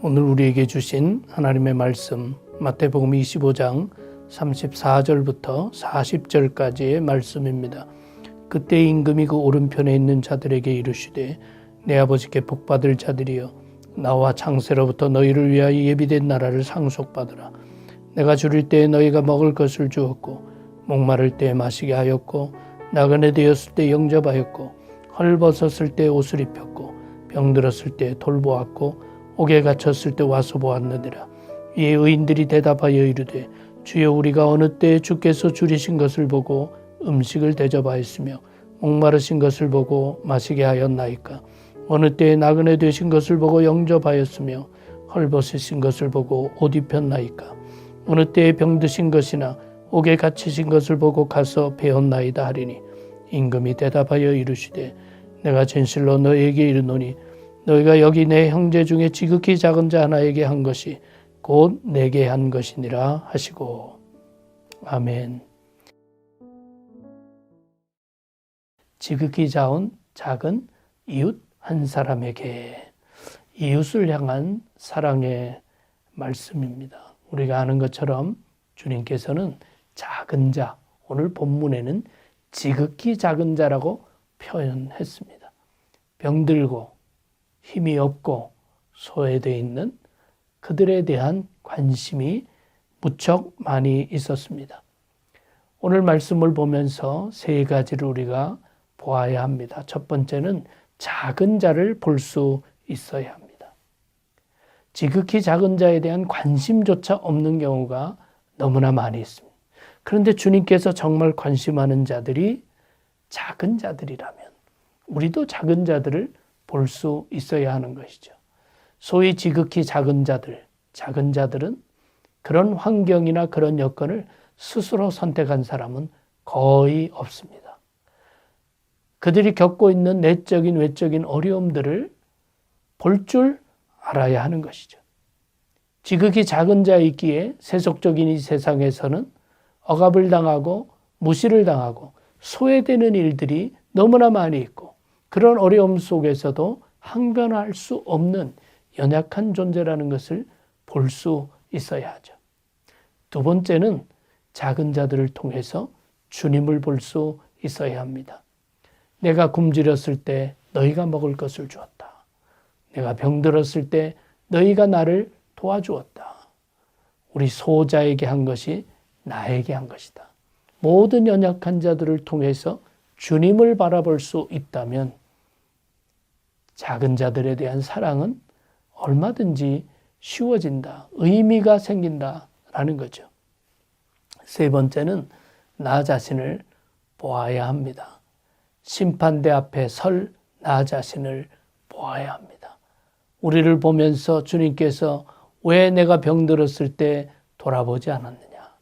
오늘 우리에게 주신 하나님의 말씀 마태복음 25장 34절부터 40절까지의 말씀입니다. 그때 임금이 그 오른편에 있는 자들에게 이르시되 내 아버지께 복받을 자들이여 나와 창세로부터 너희를 위하여 예비된 나라를 상속받으라. 내가 줄일 때에 너희가 먹을 것을 주었고 목마를 때에 마시게 하였고 나그네 되었을 때 영접하였고 헐벗었을 때 옷을 입혔고 병들었을 때 돌보았고 옥에 갇혔을 때 와서 보았느니라. 이에 의인들이 대답하여 이르되 주여 우리가 어느 때에 주께서 줄이신 것을 보고 음식을 대접하였으며 목마르신 것을 보고 마시게 하였나이까. 어느 때에 나그네 되신 것을 보고 영접하였으며 헐벗으신 것을 보고 옷 입혔나이까. 어느 때에 병드신 것이나 옥에 갇히신 것을 보고 가서 배웠나이다 하리니 임금이 대답하여 이르시되 내가 진실로 너희에게 이르노니 너희가 여기 내 형제 중에 지극히 작은 자 하나에게 한 것이 곧 내게 한 것이니라 하시고. 아멘. 지극히 작은 이웃 한 사람에게, 이웃을 향한 사랑의 말씀입니다. 우리가 아는 것처럼 주님께서는 작은 자, 오늘 본문에는 지극히 작은 자라고 표현했습니다. 병들고 힘이 없고 소외되어 있는 그들에 대한 관심이 무척 많이 있었습니다. 오늘 말씀을 보면서 세 가지를 우리가 보아야 합니다. 첫 번째는 작은 자를 볼 수 있어야 합니다. 지극히 작은 자에 대한 관심조차 없는 경우가 너무나 많이 있습니다. 그런데 주님께서 정말 관심하는 자들이 작은 자들이라면 우리도 작은 자들을 볼 수 있어야 하는 것이죠. 소위 지극히 작은 자들은 그런 환경이나 그런 여건을 스스로 선택한 사람은 거의 없습니다. 그들이 겪고 있는 내적인 외적인 어려움들을 볼 줄 알아야 하는 것이죠. 지극히 작은 자이기에 세속적인 이 세상에서는 억압을 당하고 무시를 당하고 소외되는 일들이 너무나 많이 있고 그런 어려움 속에서도 항변할 수 없는 연약한 존재라는 것을 볼 수 있어야 하죠. 두 번째는 작은 자들을 통해서 주님을 볼 수 있어야 합니다. 내가 굶주렸을 때 너희가 먹을 것을 주었다. 내가 병들었을 때 너희가 나를 도와주었다. 우리 소자에게 한 것이 나에게 한 것이다. 모든 연약한 자들을 통해서 주님을 바라볼 수 있다면 작은 자들에 대한 사랑은 얼마든지 쉬워진다, 의미가 생긴다라는 거죠. 세 번째는 나 자신을 보아야 합니다. 심판대 앞에 설 나 자신을 보아야 합니다. 우리를 보면서 주님께서 왜 내가 병들었을 때 돌아보지 않았느냐,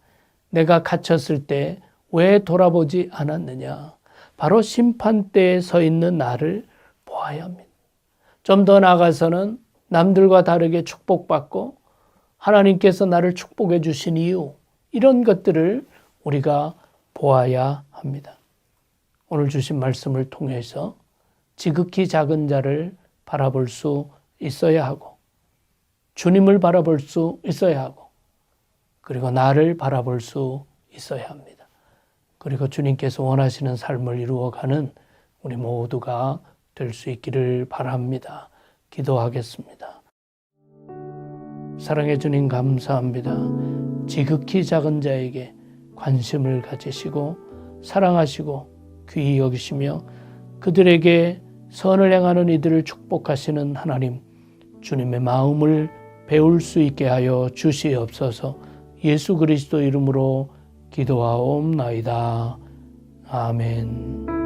내가 갇혔을 때 왜 돌아보지 않았느냐, 바로 심판대에 서 있는 나를 보아야 합니다. 좀 더 나아가서는 남들과 다르게 축복받고 하나님께서 나를 축복해 주신 이유, 이런 것들을 우리가 보아야 합니다. 오늘 주신 말씀을 통해서 지극히 작은 자를 바라볼 수 있어야 하고 주님을 바라볼 수 있어야 하고 그리고 나를 바라볼 수 있어야 합니다. 그리고 주님께서 원하시는 삶을 이루어가는 우리 모두가 될 수 있기를 바랍니다. 기도하겠습니다. 사랑해 주님 감사합니다. 지극히 작은 자에게 관심을 가지시고 사랑하시고 귀히 여기시며 그들에게 선을 행하는 이들을 축복하시는 하나님, 주님의 마음을 배울 수 있게 하여 주시옵소서. 예수 그리스도 이름으로 기도하옵나이다. 아멘.